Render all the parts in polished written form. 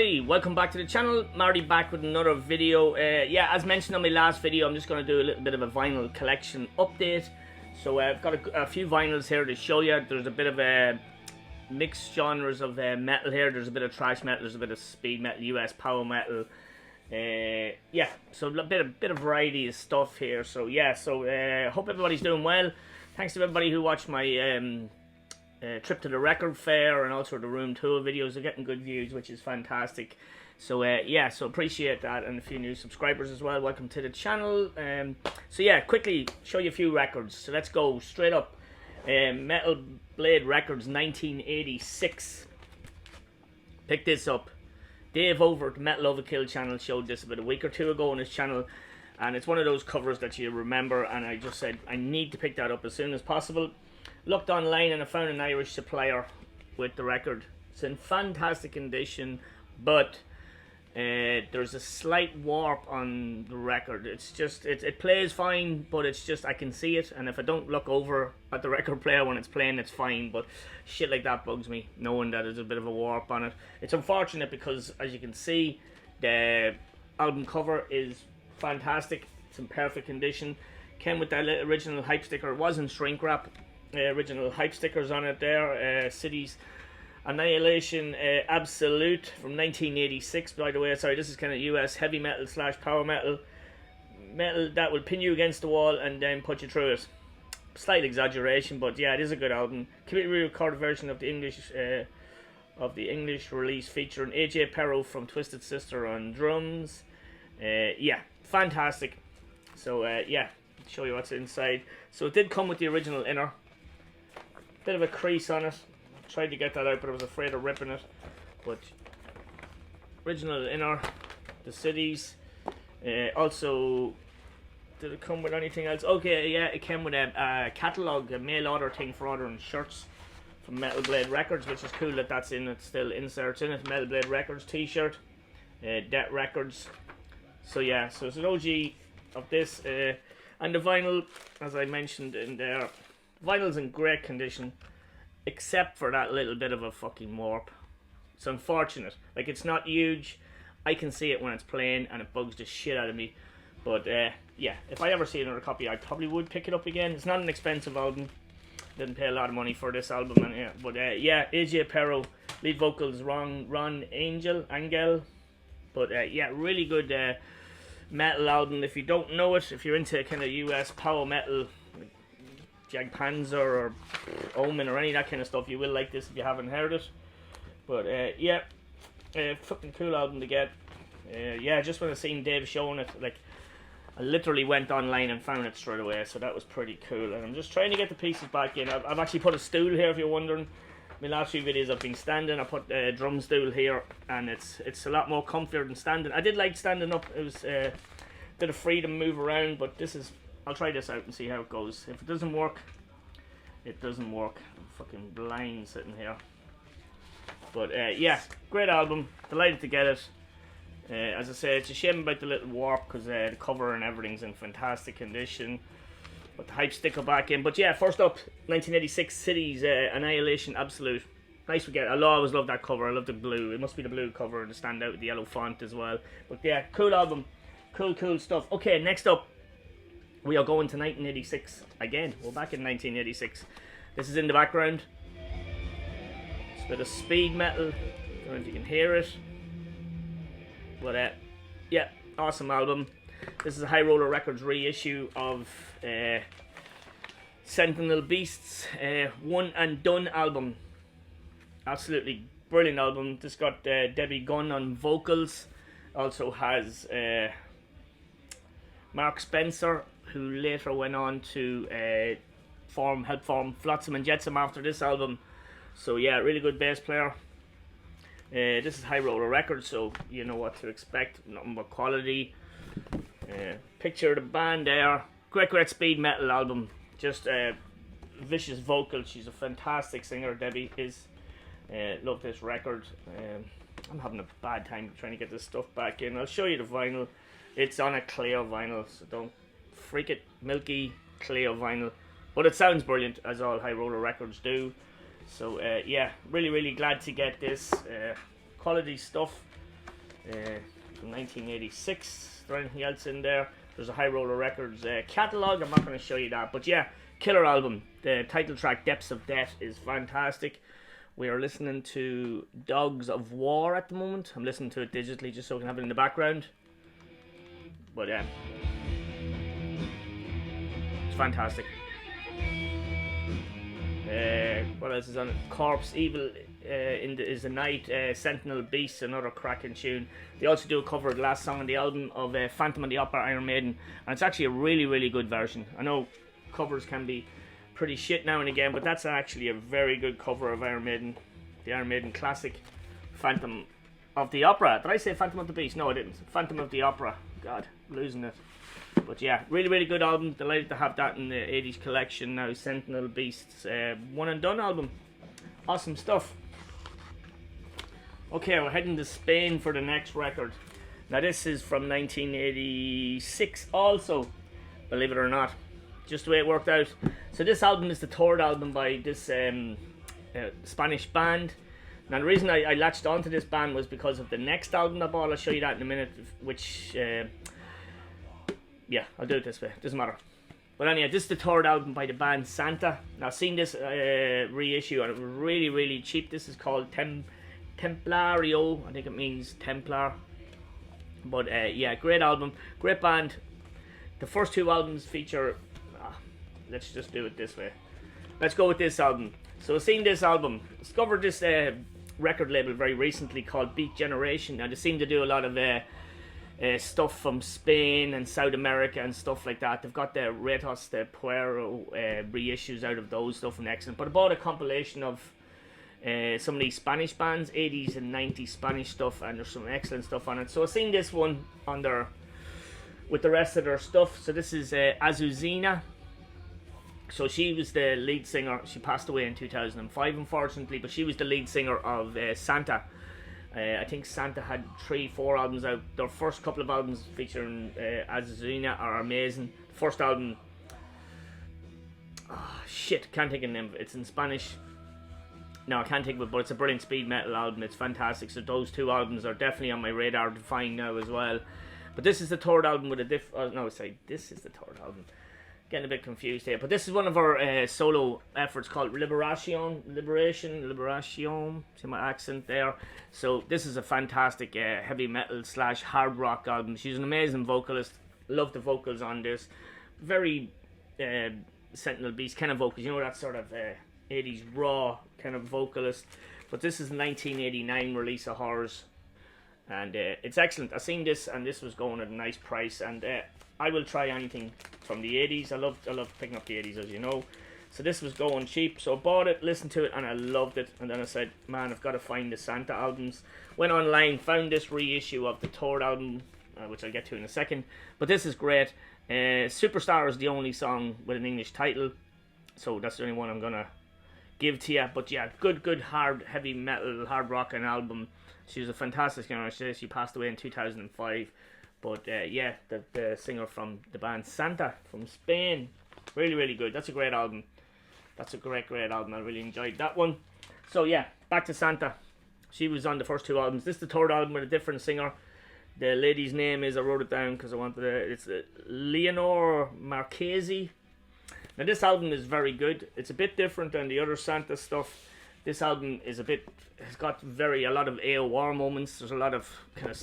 Hi, welcome back to the channel. Marty back with another video. Yeah, as mentioned on my last video, I'm just going to do a little bit of a vinyl collection update. So I've got a few vinyls here to show you. There's a bit of mixed genres of metal here. There's a bit of thrash metal, there's a bit of speed metal, US power metal. Yeah, so a bit of variety of stuff here. So yeah, hope everybody's doing well. Thanks to everybody who watched my trip to the record fair and also the room tour videos. Are getting good views, which is fantastic. So yeah, so appreciate that, and a few new subscribers as well. Welcome to the channel. So yeah, quickly show you a few records. So let's go straight up. Metal Blade Records 1986. Pick this up. Dave over at the Metal Overkill channel showed this about a week or two ago on his channel, and it's one of those covers that you remember, and I just said I need to pick that up as soon as possible. Looked online and I found an Irish supplier with the record. It's in fantastic condition, but there's a slight warp on the record. It's just, it plays fine, but it's just, I can see it, and if I don't look over at the record player when it's playing, it's fine, but shit like that bugs me, knowing that there's a bit of a warp on it. It's unfortunate because, as you can see, the album cover is fantastic. It's in perfect condition. Came with that original hype sticker. It wasn't shrink wrap. Original hype stickers on it there. Cities Annihilation Absolute from 1986, by the way. Sorry, this is kind of US heavy metal / power metal. Metal that will pin you against the wall and then put you through it. Slight exaggeration, but yeah, it is a good album. Completely re-recorded version of the English release featuring AJ Perro from Twisted Sister on drums. Yeah, fantastic. So yeah, show you what's inside. So it did come with the original inner. Bit of a crease on it. Tried to get that out, but I was afraid of ripping it. But original inner, the cities. Also, did it come with anything else? Okay, yeah, it came with a catalogue, a mail order thing for ordering shirts from Metal Blade Records, which is cool that that's in it. Still inserts in it. Metal Blade Records T-shirt, Death Records. So yeah, so it's an OG of this, and the vinyl, as I mentioned in there. Vinyl's in great condition, except for that little bit of a fucking warp. It's unfortunate. Like, it's not huge. I can see it when it's playing, and it bugs the shit out of me. But yeah, if I ever see another copy, I probably would pick it up again. It's not an expensive album. Didn't pay a lot of money for this album, and yeah. But yeah, AJ Perro, lead vocals, Ron Angel. But yeah, really good metal album. If you don't know it, if you're into kind of US power metal, Jag Panzer or Omen or any of that kind of stuff, you will like this if you haven't heard it. But yeah, fucking cool album to get. Yeah, just when I seen Dave showing it, like, I literally went online and found it straight away, so that was pretty cool. And I'm just trying to get the pieces back in. I've actually put a stool here, if you're wondering. My last few videos I've been standing. I put a drum stool here, and it's a lot more comfier than standing. I did like standing up. It was bit of freedom, move around, but this is, I'll try this out and see how it goes. If it doesn't work, it doesn't work. I'm fucking blind sitting here. But yeah, great album. Delighted to get it. As I say, it's a shame about the little warp, because the cover and everything's in fantastic condition. Put the hype sticker back in. But yeah, first up, 1986 Cities Annihilation Absolute. Nice to get. I always love that cover. I love the blue. It must be the blue cover to stand out with the yellow font as well. But yeah, cool album. Cool stuff. Okay, next up, we are going to 1986 again. We're back in 1986. This is in the background. It's a bit of speed metal. I don't know if you can hear it. But yeah, awesome album. This is a High Roller Records reissue of Sentinel Beast's One and Done album. Absolutely brilliant album. This got Debbie Gunn on vocals. Also has Mark Spencer, who later went on to help form Flotsam and Jetsam after this album. So yeah, really good bass player. This is High Roller Records, so you know what to expect. Nothing but quality. Picture of the band there. Great speed metal album. Just vicious vocals. She's a fantastic singer, Debbie is. Love this record. I'm having a bad time trying to get this stuff back in. I'll show you the vinyl. It's on a clear vinyl, so don't freak it. Milky, clear vinyl. But it sounds brilliant, as all High Roller Records do. So yeah, really glad to get this quality stuff. from 1986. Is there anything else in there? There's a High Roller Records catalogue. I'm not going to show you that, but yeah, killer album. The title track, Depths of Death, is fantastic. We are listening to Dogs of War at the moment. I'm listening to it digitally just so I can have it in the background. But yeah, it's fantastic. What else is on it? Corpse Evil is the Night. Sentinel Beast, another cracking tune. They also do a cover of the last song on the album of Phantom of the Opera, Iron Maiden, and it's actually a really, really good version. I know covers can be pretty shit now and again, but that's actually a very good cover of Iron Maiden, the Iron Maiden classic Phantom of the Opera. Did I say Phantom of the Beast? No, I didn't. Phantom of the Opera. God, losing it. But yeah, really, really good album. Delighted to have that in the 80s collection now. Sentinel Beast's one and done album. Awesome stuff. Okay, we're heading to Spain for the next record. Now this is from 1986 also, believe it or not. Just the way it worked out. So this album is the third album by this Spanish band. Now the reason I latched onto this band was because of the next album I bought. I'll show you that in a minute, which... yeah, I'll do it this way. Doesn't matter. But anyway, this is the third album by the band Santa. Now, I've seen this reissue and it was really, really cheap. This is called Templario. I think it means Templar. But yeah, great album. Great band. The first two albums feature... let's just do it this way. Let's go with this album. So I've seen this album. Discovered this record label very recently called Beat Generation. Now, they seem to do a lot of... stuff from Spain and South America and stuff like that. They've got the Retos de Puero reissues out of those stuff and excellent. But I bought a compilation of some of these Spanish bands, 80s and 90s Spanish stuff, and there's some excellent stuff on it. So I've seen this one on their, with the rest of their stuff. So this is Azucena. So she was the lead singer. She passed away in 2005, unfortunately, but she was the lead singer of Santa. I think Santa had 3-4 albums out. Their first couple of albums featuring Azucena are amazing. The first album, can't think of the name of it. It's in Spanish. No, I can't think of it, but it's a brilliant speed metal album. It's fantastic. So those two albums are definitely on my radar to find now as well. But this is the third album with a this is the third album. Getting a bit confused here, but this is one of our solo efforts called Liberation. See my accent there. So this is a fantastic heavy metal / hard rock album. She's an amazing vocalist. Love the vocals on this. Very Sentinel Beast kind of vocals. You know, that sort of 80s raw kind of vocalist. But this is a 1989 release of hers, and it's excellent. I've seen this, and this was going at a nice price, and I will try anything from the 80s. I love picking up the 80s, as you know. So this was going cheap, so I bought it, listened to it, and I loved it. And then I said, man, I've got to find the Santa albums. Went online, found this reissue of the third album, which I'll get to in a second. But this is great. Superstar is the only song with an English title, so that's the only one I'm going to give to you. But yeah, good hard heavy metal, hard rock and album. She was a fantastic singer. She passed away in 2005. But yeah, the singer from the band Santa from Spain. Really, really good. That's a great album. That's a great album. I really enjoyed that one. So yeah, back to Santa. She was on the first two albums. This is the third album with a different singer. The lady's name is, I wrote it down because I wanted to, it's Leonor Marchesi. Now this album is very good. It's a bit different than the other Santa stuff. This album is it's got a lot of AOR moments. There's a lot of kind of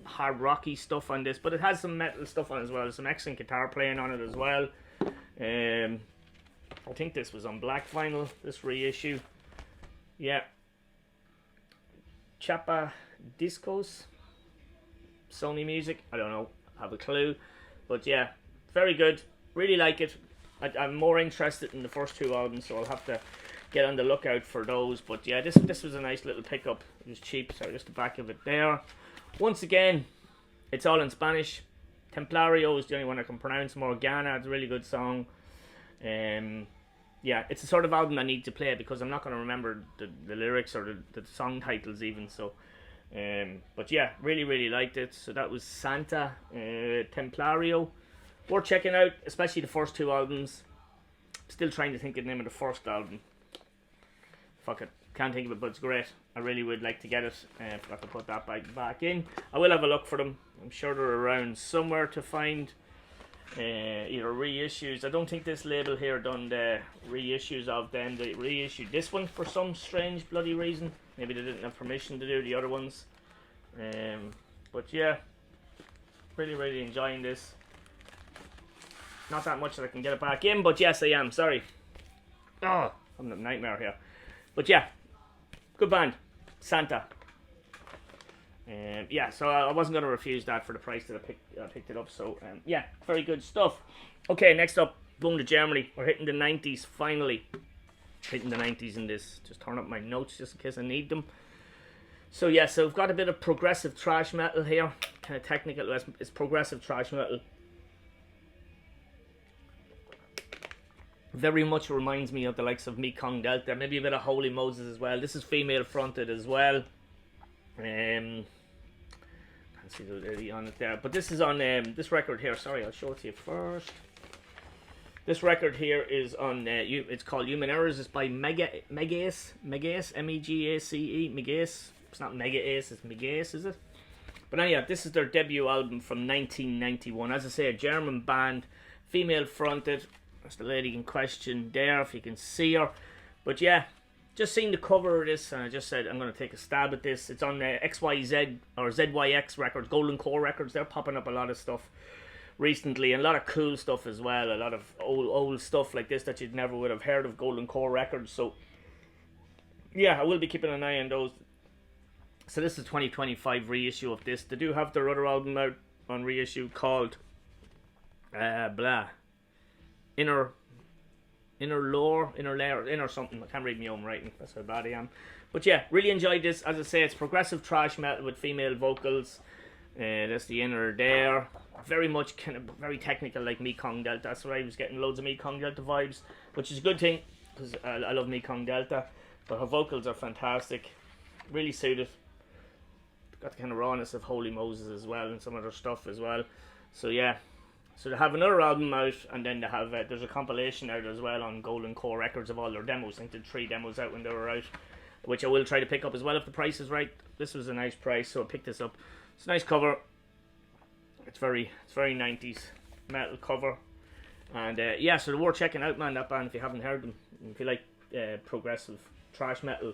hard rocky stuff on this, but it has some metal stuff on it as well. There's some excellent guitar playing on it as well. I think this was on black vinyl, this reissue. Yeah. Chapa Discos, Sony Music, I don't know, have a clue. But yeah, very good, really like it. I'm more interested in the first two albums, so I'll have to get on the lookout for those. But yeah, this was a nice little pickup. It was cheap, so just the back of it there. Once again, it's all in Spanish. Templario is the only one I can pronounce. Morgana, it's a really good song. Yeah, it's the sort of album I need to play because I'm not going to remember the lyrics or the song titles even. So, but yeah, really liked it. So that was Santa, Templario. Worth checking out, especially the first two albums. Still trying to think of the name of the first album. Fuck it. Can't think of it, but it's great. I really would like to get it. Forgot to put that back in. I will have a look for them. I'm sure they're around somewhere to find. Either reissues. I don't think this label here done the reissues of them. They reissued this one for some strange bloody reason. Maybe they didn't have permission to do the other ones. But yeah, really enjoying this. Not that much that I can get it back in, but yes I am. Sorry. Oh, I'm a nightmare here. But yeah, good band, Santa. Yeah, so I wasn't going to refuse that for the price that I picked it up. So yeah, very good stuff. Okay, next up, boom to Germany. We're hitting the 90s finally. Hitting the 90s in this. Just turn up my notes just in case I need them. So yeah, so we've got a bit of progressive thrash metal here. Kind of technical. It's progressive thrash metal. Very much reminds me of the likes of Mekong Delta. Maybe a bit of Holy Moses as well. This is female fronted as well. See the lady on it there, but this is on this record here. Sorry, I'll show it to you first. This record here is on it's called Human Errors. It's by Megas, Megace, M-E-G-A-C-E, Megace. It's not Mega Ace, it's Megace, is it? But anyhow, this is their debut album from 1991. As I say, a German band, female fronted. That's the lady in question there, if you can see her. But yeah, just seen the cover of this and I just said I'm going to take a stab at this. It's on XYZ or ZYX Records, Golden Core Records. They're popping up a lot of stuff recently and a lot of cool stuff as well. A lot of old stuff like this that you'd never would have heard of, Golden Core Records. So yeah, I will be keeping an eye on those. So this is 2025 reissue of this. They do have their other album out on reissue called Inner Layer, something. I can't read my own writing. That's how bad I am. But yeah, really enjoyed this. As I say, it's progressive thrash metal with female vocals. That's the inner there. Very much kind of very technical, like Mekong Delta. That's why I was getting loads of Mekong Delta vibes, which is a good thing because I love Mekong Delta. But her vocals are fantastic. Really suited. Got the kind of rawness of Holy Moses as well and some other stuff as well. So yeah. So they have another album out, and then they have there's a compilation out as well on Golden Core Records of all their demos. I think they had 3 demos out when they were out, which I will try to pick up as well if the price is right. This was a nice price, so I picked this up. It's a nice cover. It's very 90s metal cover, and yeah, so they're worth checking out, man. That band, if you haven't heard them, if you like progressive thrash metal,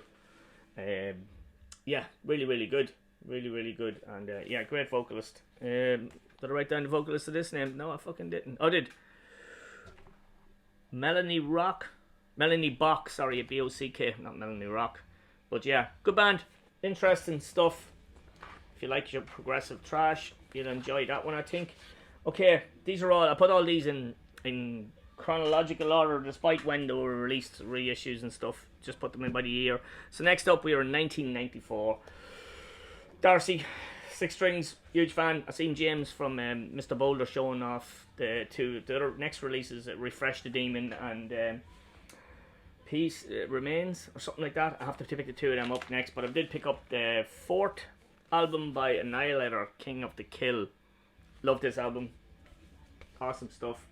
yeah, really good, really good, and yeah, great vocalist. Did I write down the vocalist of this name? No, I fucking didn't. I did. Melanie Bock, sorry, B-O-C-K, not Melanie Rock. But yeah, good band, interesting stuff. If you like your progressive thrash, you'll enjoy that one, I think. Okay, these are all, I put all these in chronological order despite when they were released, reissues and stuff. Just put them in by the year. So next up, we are in 1994. Darcy. 6 Strings, huge fan. I seen James from Mr. Boulder showing off the other next releases, Refresh the Demon and Peace Remains or something like that. I have to pick the 2 of them up next, but I did pick up the 4th album by Annihilator, King of the Kill. Love this album. Awesome stuff.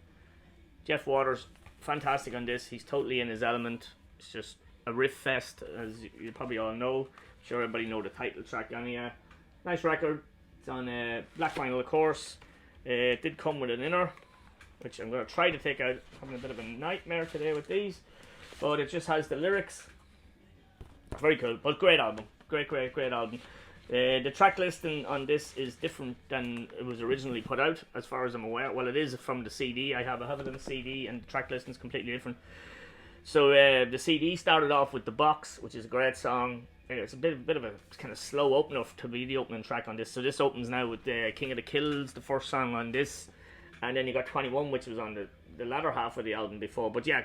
Jeff Waters, fantastic on this. He's totally in his element. It's just a riff fest, as you probably all know. I'm sure everybody know the title track anyhow. Nice record. It's on black vinyl, of course. It did come with an inner, which I'm going to try to take out. I'm having a bit of a nightmare today with these, but it just has the lyrics. Very cool, but great album. Great album. The track listing on this is different than it was originally put out, as far as I'm aware. Well, it is from the CD. I have it on the CD, and the track listing is completely different. So the CD started off with The Box, which is a great song. It's a bit of a kind of slow opener to be the opening track on this. So this opens now with King of the Kills, the first song on this, and then you got 21, which was on the latter half of the album before. But yeah,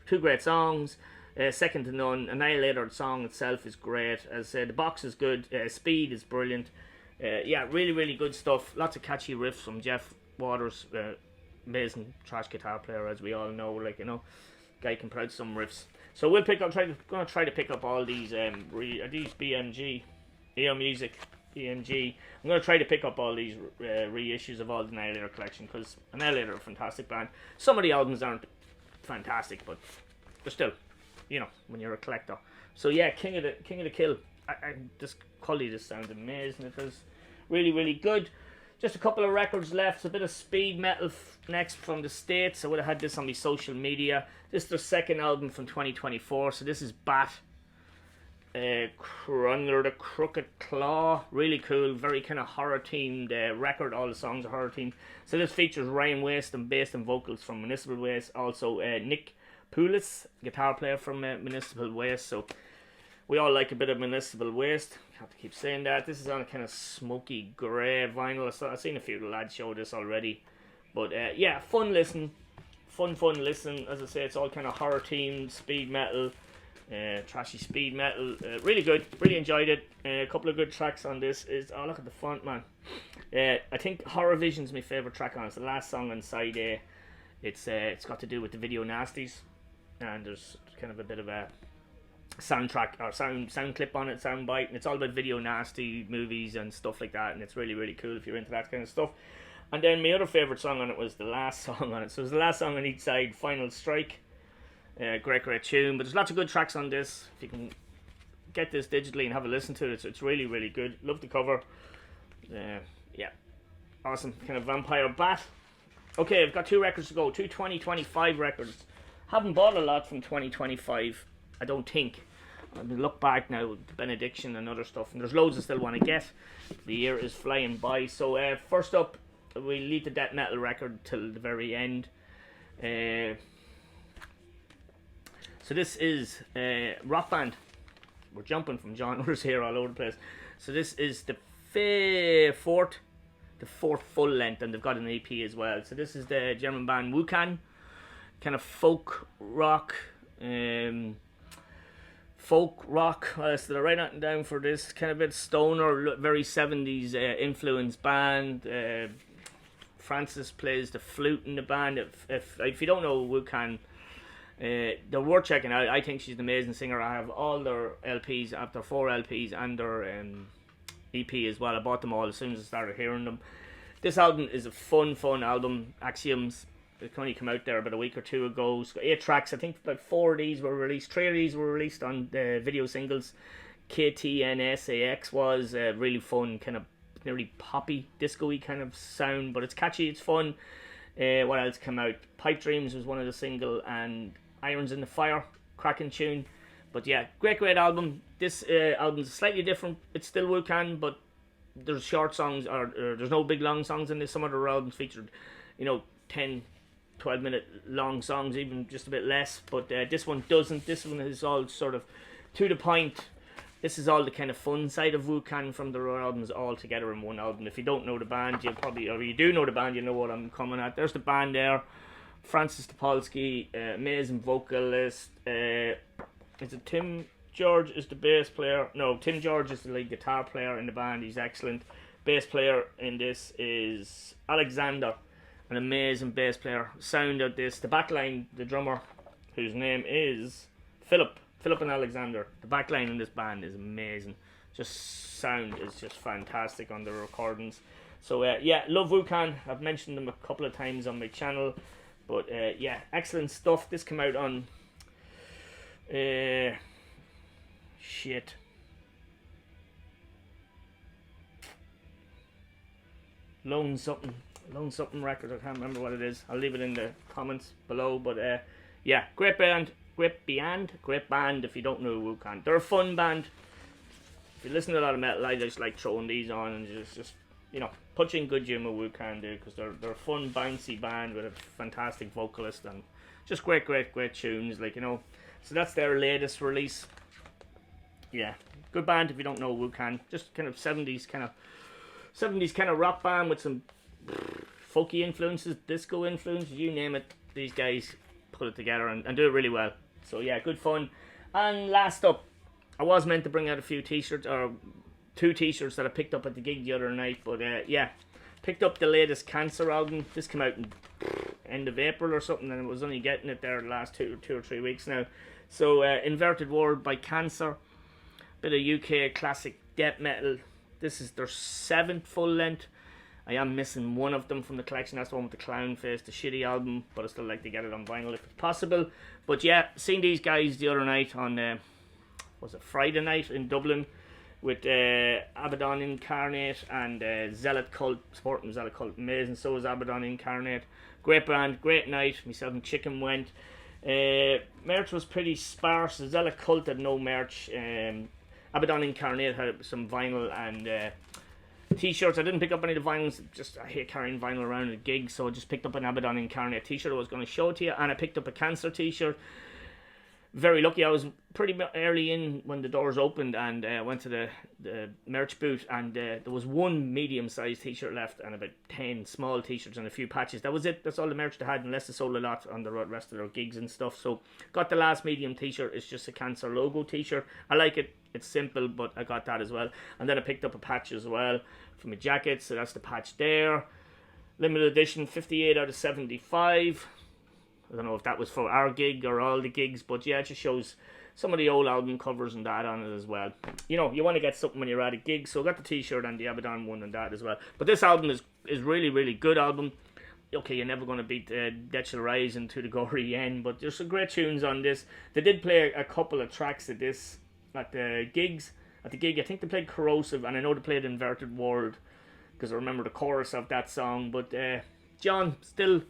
two great songs, second to none. Annihilator song itself is great. As I said, The Box is good. Speed is brilliant. Yeah, really good stuff. Lots of catchy riffs from Jeff Waters, amazing thrash guitar player, as we all know. Like, you know, guy can put out some riffs. So we'll gonna try to pick up all these are these BMG, EO Music, BMG. I'm gonna try to pick up all these reissues of all the Annihilator collection, because Annihilator are a fantastic band. Some of the albums aren't fantastic, but they're still you know, when you're a collector. So yeah, King of the Kill. This quality just sounds amazing. It does really good. Just a couple of records left. A bit of speed metal next from the States. I would have had this on my social media. This is their second album from 2024. So this is Bat. Under the Crooked Claw. Really cool. Very kind of horror themed record. All the songs are horror themed. So this features Ryan Waste and bass and vocals from Municipal Waste. Also Nick Poulis, guitar player from Municipal Waste. So we all like a bit of Municipal Waste. Have to keep saying that. This is on a kind of smoky grey vinyl. I've seen a few of the lads show this already. But yeah, fun listen. Fun listen. As I say, it's all kind of horror themed, speed metal, trashy speed metal. Really good. Really enjoyed it. A couple of good tracks on this. Oh, look at the font, man. I think Horror Vision's my favourite track on it. It's the last song on side A. It's got to do with the Video Nasties. And there's kind of a bit of a soundtrack or sound clip on it, sound bite, and it's all about video nasty movies and stuff like that, and it's really cool if you're into that kind of stuff. And then my other favourite song on it was the last song on it. So it was the last song on each side, Final Strike. Great tune, but there's lots of good tracks on this. If you can get this digitally and have a listen to it, it's really good. Love the cover. Yeah, awesome. Kind of vampire bat. Okay, I've got 2 records to go, 2 2025 records. Haven't bought a lot from 2025, I don't think. I mean, look back now, the Benediction and other stuff, and there's loads I still want to get. The year is flying by. So first up, we leave the death metal record till the very end. So this is rock band. We're jumping from genres here all over the place. So this is the fourth full length, and they've got an EP as well. So this is the German band Wucan, kind of folk rock. So they're writing it down for this kind of bit stoner, very 70s influenced band. Francis plays the flute in the band. If you don't know Wucan, they're worth checking out. I think she's an amazing singer. I have all their LPs, after 4 LPs, and their EP as well. I bought them all as soon as I started hearing them. This album is a fun album. Axioms. It only came out there about a week or 2 ago. It's got 8 tracks. I think about 4 of these were released. 3 of these were released on the video singles. KTNSAX was really fun, kind of nearly poppy, disco-y kind of sound, but it's catchy, it's fun. What else came out? Pipe Dreams was one of the single, and Irons in the Fire, cracking tune. But yeah, great album. This album's slightly different. It's still Wucan, but there's short songs, or there's no big long songs in this. Some other albums featured, 10 12-minute long songs, even just a bit less, but this one doesn't. This one is all sort of to the point. This is all the kind of fun side of Wucan from their albums all together in one album. If you don't know the band, you'll probably, or you do know the band, you know what I'm coming at. There's the band there. Francis Topolsky, amazing vocalist. Is it Tim George is the bass player? No, Tim George is the lead guitar player in the band. He's excellent. Bass player in this is Alexander, an amazing bass player. Sound of this, the backline, the drummer, whose name is Philip and Alexander. The backline in this band is amazing. Just sound is just fantastic on the recordings. So yeah, love Wucan. I've mentioned them a couple of times on my channel, but yeah, excellent stuff. This came out on Lone something record. I can't remember what it is. I'll leave it in the comments below. But yeah, great band if you don't know Wucan. They're a fun band. If you listen to a lot of metal, I just like throwing these on and just put you in good humor. Wucan do, because they're a fun bouncy band with a fantastic vocalist and just great tunes, so that's their latest release. Yeah, good band if you don't know Wucan. Just kind of 70s kind of rock band with some folky influences, disco influences, you name it. These guys put it together and do it really well. So yeah, good fun. And last up, I was meant to bring out a few t-shirts, or 2 t-shirts that I picked up at the gig the other night, but yeah, picked up the latest Cancer album. This came out in end of April or something, and I was only getting it there the last 2 or 3 weeks now. So Inverted World by Cancer, bit of UK classic death metal. This is their 7th full length. I am missing one of them from the collection. That's the one with the clown face, the shitty album, but I still like to get it on vinyl if it's possible. But yeah, seen these guys the other night on, was it Friday night in Dublin, with Abaddon Incarnate and Zealot Cult, supporting Zealot Cult Meas, and so was Abaddon Incarnate. Great band, great night. Myself and Chicken went. Merch was pretty sparse. Zealot Cult had no merch. Abaddon Incarnate had some vinyl and t-shirts. I didn't pick up any of the vinyls, just I hate carrying vinyl around at gigs, so I just picked up an Abaddon Incarnate t-shirt I was going to show to you, and I picked up a Cancer t-shirt. Very lucky. I was pretty early in when the doors opened, and went to the merch booth, and there was one medium-sized t-shirt left and about 10 small t-shirts and a few patches. That was it. That's all the merch they had, unless they sold a lot on the rest of their gigs and stuff. So got the last medium t-shirt. It's just a Cancer logo t-shirt. I like it. It's simple, but I got that as well. And then I picked up a patch as well for my jacket, so that's the patch there. Limited edition, 58 out of 75. I don't know if that was for our gig or all the gigs, but yeah, it just shows some of the old album covers and that on it as well. You know, you want to get something when you're at a gig, so I got the t-shirt and the Abaddon one and that as well. But this album is really, really good album. Okay, you're never going to beat Death Shall Rise and To the Gory End, but there's some great tunes on this. They did play a couple of tracks of this at the gigs. At the gig, I think they played Corrosive, and I know they played Inverted World, because I remember the chorus of that song. But John still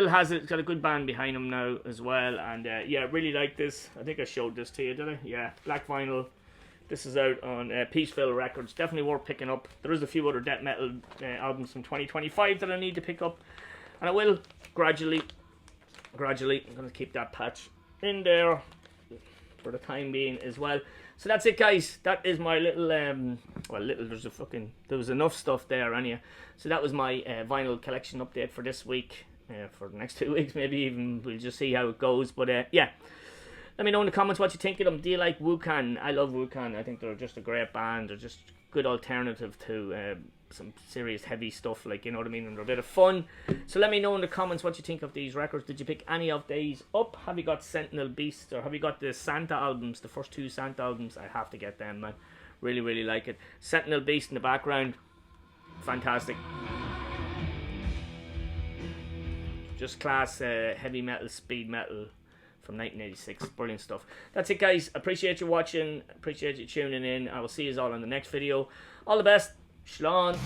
has it. It's got a good band behind him now as well, and yeah, really like this. I think I showed this to you, did I? Yeah, black vinyl. This is out on Peaceville Records. Definitely worth picking up. There is a few other death metal albums from 2025 that I need to pick up, and I will gradually. I'm going to keep that patch in there for the time being as well. So that's it, guys. That is my little there was enough stuff there anyhow. So that was my vinyl collection update for this week. For the next 2 weeks, maybe even. We'll just see how it goes. But yeah, let me know in the comments what you think of them. Do you like Wucan? I love Wucan. I think they're just a great band. They're just good alternative to some serious heavy stuff, like, you know what I mean, and they're a bit of fun. So let me know in the comments what you think of these records. Did you pick any of these up? Have you got Sentinel Beast, or have you got the Santa albums, the first 2 Santa albums? I have to get them, man. Really, really like it. Sentinel Beast in the background, fantastic. Just class heavy metal, speed metal from 1986. Brilliant stuff. That's it, guys. Appreciate you watching. Appreciate you tuning in. I will see you all in the next video. All the best. Shlán.